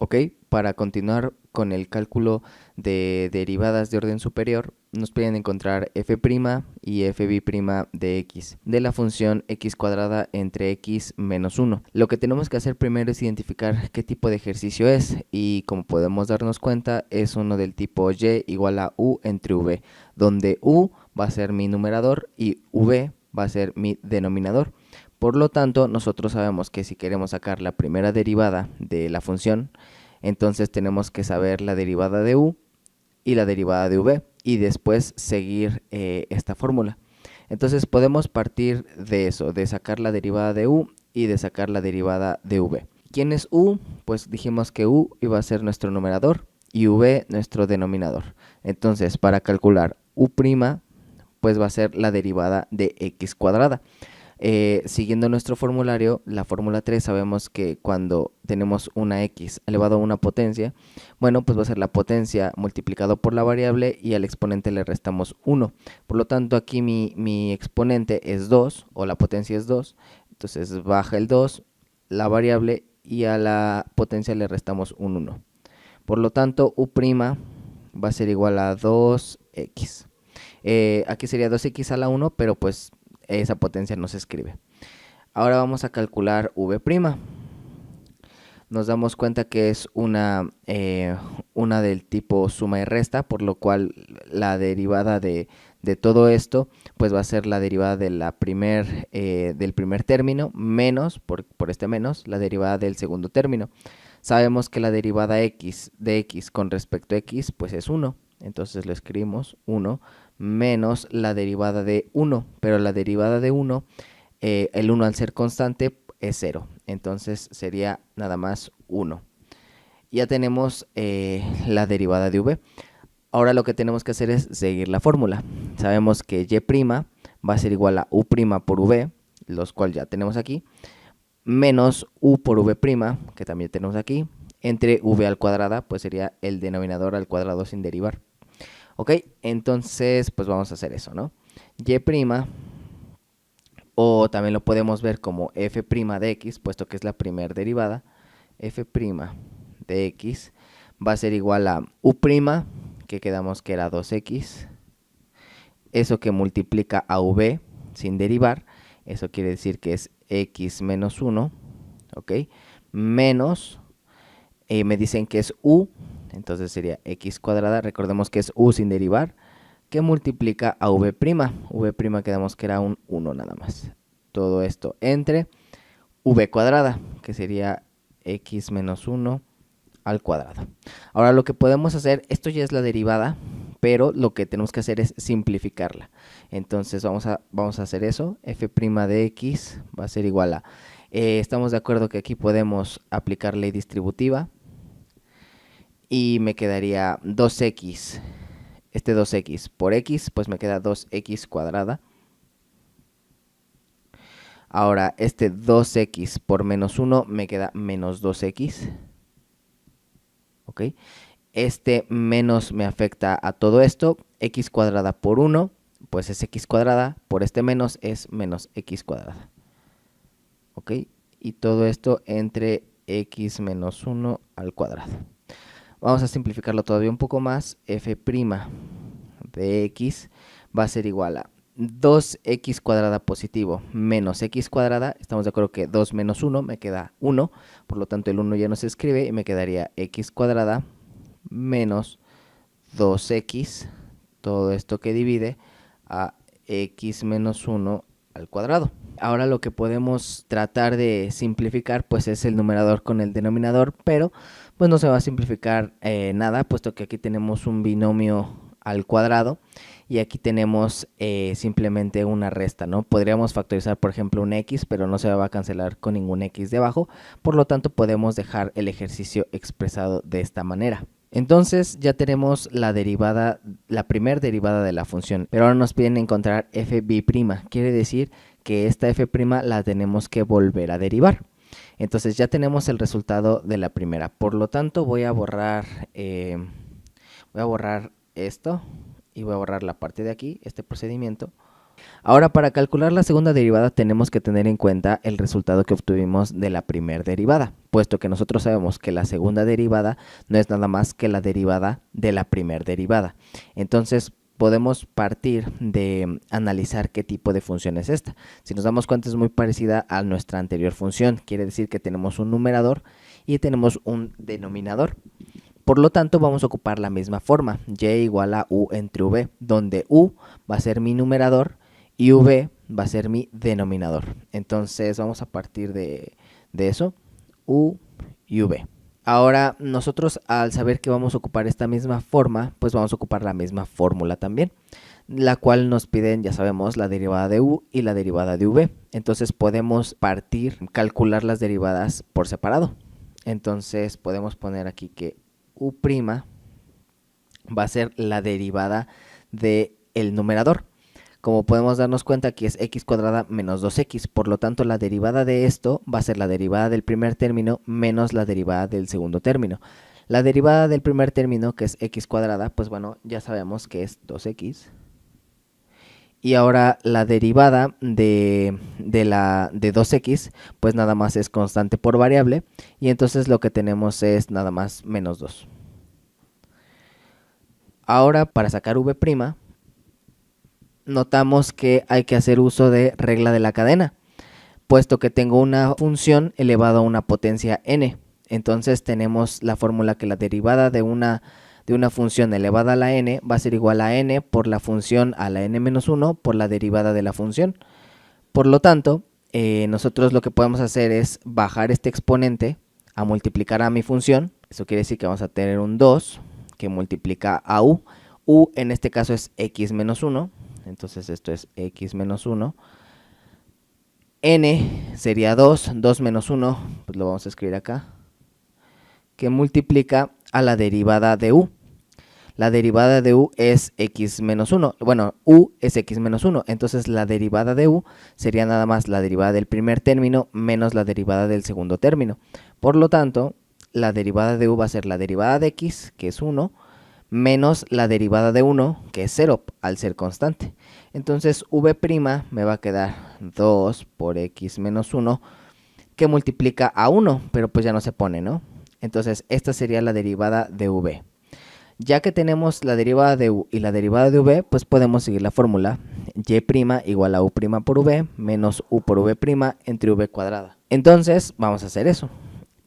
Ok, para continuar con el cálculo de derivadas de orden superior, nos piden encontrar f' y fb' de x, de la función x cuadrada entre x menos 1. Lo que tenemos que hacer primero es identificar qué tipo de ejercicio es, y como podemos darnos cuenta, es uno del tipo y igual a u entre v, donde u va a ser mi numerador y v va a ser mi denominador. Por lo tanto, nosotros sabemos que si queremos sacar la primera derivada de la función, entonces tenemos que saber la derivada de u y la derivada de v y después seguir esta fórmula. Entonces podemos partir de eso, de sacar la derivada de u y de sacar la derivada de v. ¿Quién es u? Pues dijimos que u iba a ser nuestro numerador y v nuestro denominador. Entonces para calcular u', pues va a ser la derivada de x cuadrada. Siguiendo nuestro formulario, la fórmula 3, sabemos que cuando tenemos una x elevado a una potencia, bueno, pues va a ser la potencia multiplicado por la variable y al exponente le restamos 1. Por lo tanto, aquí mi exponente es 2, o la potencia es 2, entonces baja el 2, la variable, y a la potencia le restamos un 1. Por lo tanto, u' va a ser igual a 2x. Aquí sería 2x a la 1, pero pues esa potencia no se escribe. Ahora vamos a calcular v'. Nos damos cuenta que es una del tipo suma y resta, por lo cual la derivada de todo esto pues va a ser la derivada de del primer término menos, por este menos, la derivada del segundo término. Sabemos que la derivada de x con respecto a x pues es 1, entonces lo escribimos 1 menos la derivada de 1, pero la derivada de 1, el 1 al ser constante es 0, entonces sería nada más 1. Ya tenemos la derivada de v. Ahora lo que tenemos que hacer es seguir la fórmula. Sabemos que y' va a ser igual a u' por v, los cuales ya tenemos aquí, menos u por v', que también tenemos aquí, entre v al cuadrada, pues sería el denominador al cuadrado sin derivar. Ok, entonces pues vamos a hacer eso, ¿no? Y', o también lo podemos ver como f' de x, puesto que es la primera derivada, f' de x va a ser igual a u', que quedamos que era 2x, eso que multiplica a v sin derivar, eso quiere decir que es x menos 1, ¿ok? Menos, me dicen que es u, entonces sería x cuadrada, recordemos que es u sin derivar, que multiplica a v'. V' quedamos que era un 1 nada más. Todo esto entre v cuadrada, que sería x menos 1 al cuadrado. Ahora lo que podemos hacer, esto ya es la derivada, pero lo que tenemos que hacer es simplificarla. Entonces vamos a hacer eso. F' de x va a ser igual a, estamos de acuerdo que aquí podemos aplicar ley distributiva, y me quedaría 2x, este 2x por x, pues me queda 2x cuadrada. Ahora este 2x por menos 1 me queda menos 2x. ¿Ok? Este menos me afecta a todo esto. X cuadrada por 1, pues es x cuadrada. Por este menos es menos x cuadrada. ¿Ok? Y todo esto entre x menos 1 al cuadrado. Vamos a simplificarlo todavía un poco más. F' de x va a ser igual a 2x cuadrada positivo menos x cuadrada. Estamos de acuerdo que 2 menos 1 me queda 1, por lo tanto el 1 ya no se escribe y me quedaría x cuadrada menos 2x, todo esto que divide a x menos 1 al cuadrado. Ahora lo que podemos tratar de simplificar pues es el numerador con el denominador, pero pues no se va a simplificar nada, puesto que aquí tenemos un binomio al cuadrado y aquí tenemos simplemente una resta, ¿no? Podríamos factorizar, por ejemplo, un x, pero no se va a cancelar con ningún x debajo, por lo tanto podemos dejar el ejercicio expresado de esta manera. Entonces ya tenemos la derivada, la primera derivada de la función, pero ahora nos piden encontrar fb', quiere decir que esta f' la tenemos que volver a derivar. Entonces ya tenemos el resultado de la primera, por lo tanto voy a borrar esto y voy a borrar la parte de aquí, este procedimiento. Ahora, para calcular la segunda derivada tenemos que tener en cuenta el resultado que obtuvimos de la primera derivada, puesto que nosotros sabemos que la segunda derivada no es nada más que la derivada de la primera derivada. Entonces, podemos partir de analizar qué tipo de función es esta. Si nos damos cuenta, es muy parecida a nuestra anterior función. Quiere decir que tenemos un numerador y tenemos un denominador. Por lo tanto, vamos a ocupar la misma forma, y igual a u entre v, donde u va a ser mi numerador y v va a ser mi denominador. Entonces vamos a partir de eso, u y v. Ahora nosotros, al saber que vamos a ocupar esta misma forma, pues vamos a ocupar la misma fórmula también, la cual nos piden, ya sabemos, la derivada de u y la derivada de v. Entonces podemos calcular las derivadas por separado. Entonces podemos poner aquí que u' va a ser la derivada del numerador. Como podemos darnos cuenta, aquí es x cuadrada menos 2x, por lo tanto la derivada de esto va a ser la derivada del primer término menos la derivada del segundo término. La derivada del primer término, que es x cuadrada, pues bueno, ya sabemos que es 2x. Y ahora la derivada de 2x, pues nada más es constante por variable, y entonces lo que tenemos es nada más menos 2. Ahora, para sacar v', notamos que hay que hacer uso de regla de la cadena, puesto que tengo una función elevada a una potencia n. Entonces tenemos la fórmula que la derivada de una función elevada a la n va a ser igual a n por la función a la n-1 por la derivada de la función. Por lo tanto, nosotros lo que podemos hacer es bajar este exponente a multiplicar a mi función. Eso quiere decir que vamos a tener un 2 que multiplica a u. U en este caso es x-1. Entonces esto es x-1. N sería 2. 2 menos 1, pues lo vamos a escribir acá, que multiplica a la derivada de u. La derivada de u es x-1. Bueno, u es x-1. Entonces la derivada de u sería nada más la derivada del primer término menos la derivada del segundo término. Por lo tanto, la derivada de u va a ser la derivada de x, que es 1, menos la derivada de 1, que es 0, al ser constante. Entonces v' me va a quedar 2 por x menos 1, que multiplica a 1, pero pues ya no se pone, ¿no? Entonces esta sería la derivada de v. Ya que tenemos la derivada de u y la derivada de v, pues podemos seguir la fórmula y' igual a u' por v menos u por v' entre v cuadrada. Entonces vamos a hacer eso.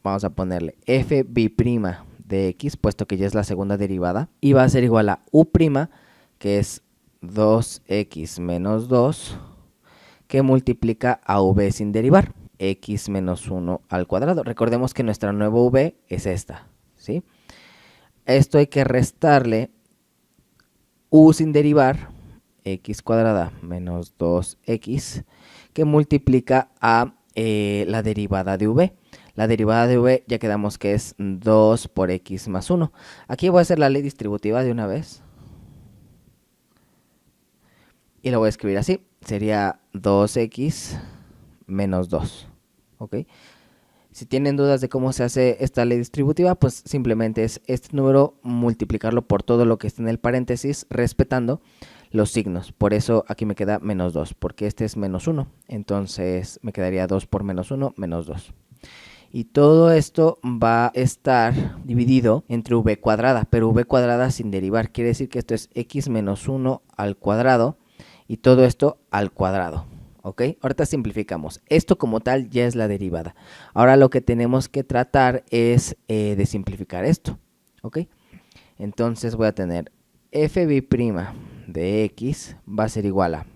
Vamos a ponerle fb' de x, puesto que ya es la segunda derivada, y va a ser igual a u', que es 2x menos 2, que multiplica a v sin derivar, x menos 1 al cuadrado. Recordemos que nuestra nueva v es esta, ¿sí? Esto hay que restarle u sin derivar, x cuadrada menos 2x, que multiplica a la derivada de v. La derivada de v ya quedamos que es 2 por x más 1. Aquí voy a hacer la ley distributiva de una vez. Y lo voy a escribir así. Sería 2x menos 2. ¿Ok? Si tienen dudas de cómo se hace esta ley distributiva, pues simplemente es este número multiplicarlo por todo lo que está en el paréntesis, respetando los signos. Por eso aquí me queda menos 2, porque este es menos 1. Entonces me quedaría 2 por menos 1, menos 2. Y todo esto va a estar dividido entre v cuadrada, pero v cuadrada sin derivar. Quiere decir que esto es x menos 1 al cuadrado y todo esto al cuadrado. ¿Ok? Ahorita simplificamos. Esto como tal ya es la derivada. Ahora lo que tenemos que tratar es de simplificar esto. ¿Ok? Entonces voy a tener fb' de x va a ser igual a...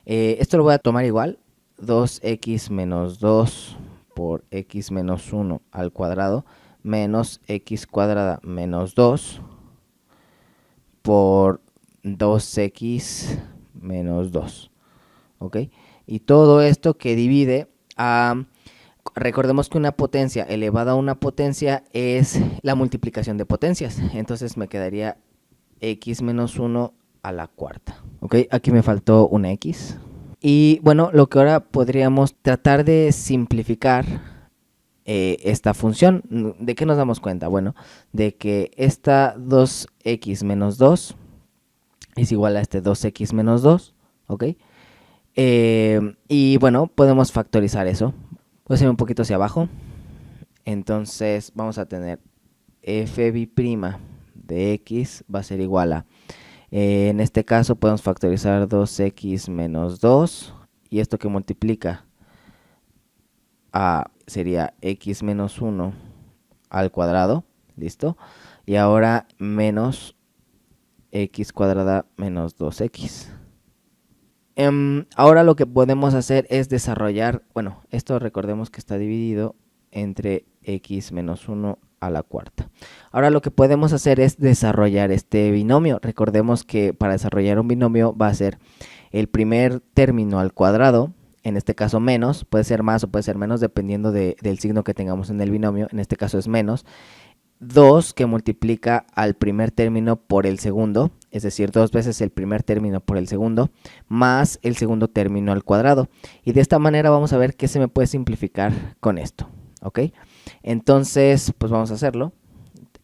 esto lo voy a tomar igual. 2x menos 2 por x menos 1 al cuadrado menos x cuadrada menos 2 por 2x menos 2. ¿Ok? Y todo esto que divide a... Recordemos que una potencia elevada a una potencia es la multiplicación de potencias. Entonces me quedaría x menos 1 a la cuarta. ¿Ok? Aquí me faltó una x. Y bueno, lo que ahora podríamos tratar de simplificar esta función. ¿De qué nos damos cuenta? Bueno, de que esta 2x menos 2 es igual a este 2x menos 2, ¿ok? Y bueno, podemos factorizar eso. Voy a hacer un poquito hacia abajo. Entonces vamos a tener f' de x va a ser igual a, en este caso podemos factorizar 2x menos 2, y esto que multiplica a sería x menos 1 al cuadrado, ¿listo? Y ahora menos x cuadrada menos 2x. Ahora lo que podemos hacer es desarrollar, bueno, esto recordemos que está dividido entre x menos 1 a la cuarta. Ahora lo que podemos hacer es desarrollar este binomio. Recordemos que para desarrollar un binomio va a ser el primer término al cuadrado, en este caso menos, puede ser más o puede ser menos dependiendo del signo que tengamos en el binomio, en este caso es menos, 2 que multiplica al primer término por el segundo, es decir, 2 veces el primer término por el segundo, más el segundo término al cuadrado. Y de esta manera vamos a ver qué se me puede simplificar con esto, ¿ok? Entonces, pues vamos a hacerlo.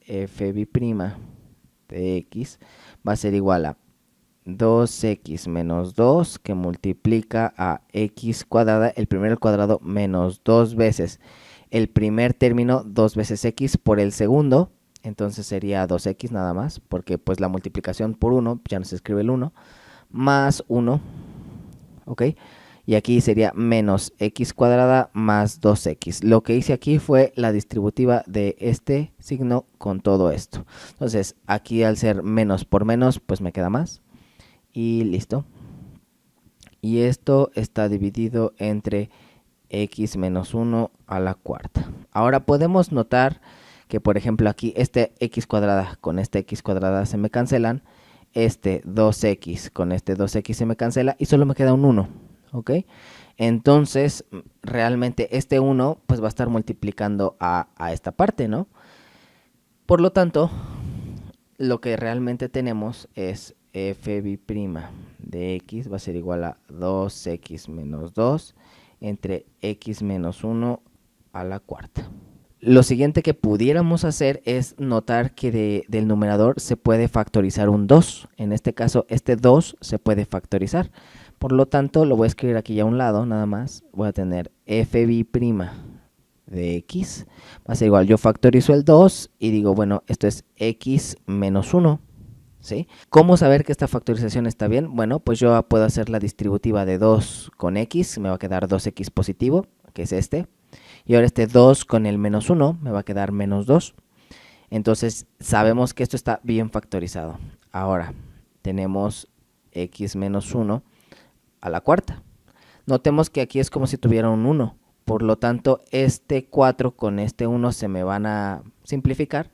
F' de x va a ser igual a 2x menos 2 que multiplica a x cuadrada, el primero al cuadrado, menos 2 veces el primer término 2 veces x por el segundo, entonces sería 2x nada más, porque pues la multiplicación por 1, ya nos escribe el 1, más 1, ¿ok? Y aquí sería menos x cuadrada más 2x. Lo que hice aquí fue la distributiva de este signo con todo esto. Entonces, aquí al ser menos por menos, pues me queda más. Y listo. Y esto está dividido entre x menos 1 a la cuarta. Ahora podemos notar que, por ejemplo, aquí este x cuadrada con este x cuadrada se me cancelan, este 2x con este 2x se me cancela y solo me queda un 1, ¿ok? Entonces, realmente este 1 pues va a estar multiplicando a esta parte, ¿no? Por lo tanto, lo que realmente tenemos es f' de x va a ser igual a 2x menos 2 entre x menos 1 a la cuarta. Lo siguiente que pudiéramos hacer es notar que del numerador se puede factorizar un 2. En este caso, este 2 se puede factorizar. Por lo tanto, lo voy a escribir aquí ya a un lado, nada más. Voy a tener f' de x va a ser igual, yo factorizo el 2 y digo, bueno, esto es x menos 1, ¿sí? ¿Cómo saber que esta factorización está bien? Bueno, pues yo puedo hacer la distributiva de 2 con x, me va a quedar 2x positivo, que es este, y ahora este 2 con el menos 1 me va a quedar menos 2. Entonces sabemos que esto está bien factorizado. Ahora tenemos x menos 1 a la cuarta. Notemos que aquí es como si tuviera un 1. Por lo tanto, este 4 con este 1 se me van a simplificar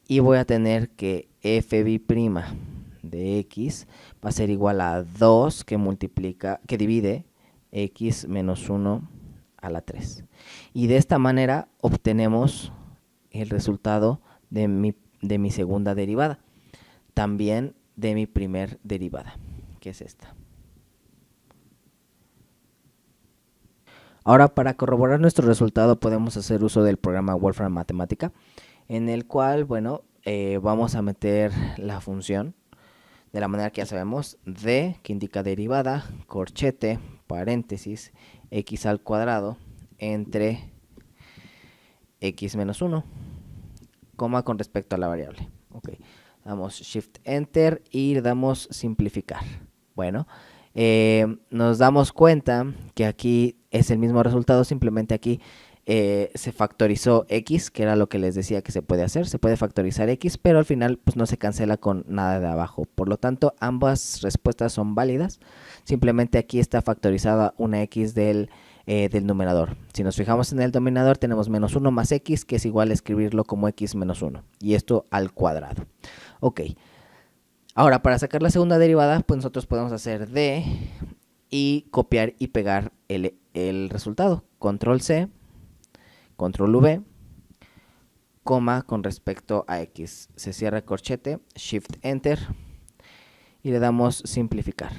y voy a tener que f' de x va a ser igual a 2 que divide x menos 1 a la 3. Y de esta manera obtenemos el resultado de mi segunda derivada. También de mi primer derivada, que es esta. Ahora, para corroborar nuestro resultado podemos hacer uso del programa Wolfram Matemática, en el cual, bueno, vamos a meter la función de la manera que ya sabemos, d, que indica derivada, corchete, paréntesis, x al cuadrado, entre x menos 1, coma con respecto a la variable. Ok, damos Shift Enter y le damos simplificar. Bueno, nos damos cuenta que aquí es el mismo resultado, simplemente aquí se factorizó x, que era lo que les decía que se puede hacer, se puede factorizar x, pero al final pues no se cancela con nada de abajo, por lo tanto ambas respuestas son válidas, simplemente aquí está factorizada una x del numerador. Si nos fijamos en el denominador tenemos menos 1 más x, que es igual a escribirlo como x menos 1, y esto al cuadrado. Ok, ahora para sacar la segunda derivada, pues nosotros podemos hacer d y copiar y pegar el resultado. Control C, Control V, coma con respecto a x. Se cierra el corchete, Shift Enter y le damos simplificar.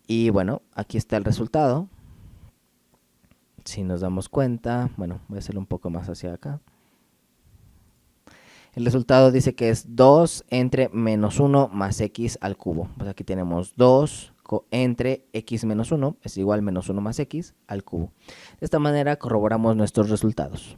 Y bueno, aquí está el resultado. Si nos damos cuenta, bueno, voy a hacerlo un poco más hacia acá. El resultado dice que es 2 entre menos 1 más x al cubo. Pues aquí tenemos 2 entre x menos 1 es igual a menos 1 más x al cubo. De esta manera corroboramos nuestros resultados.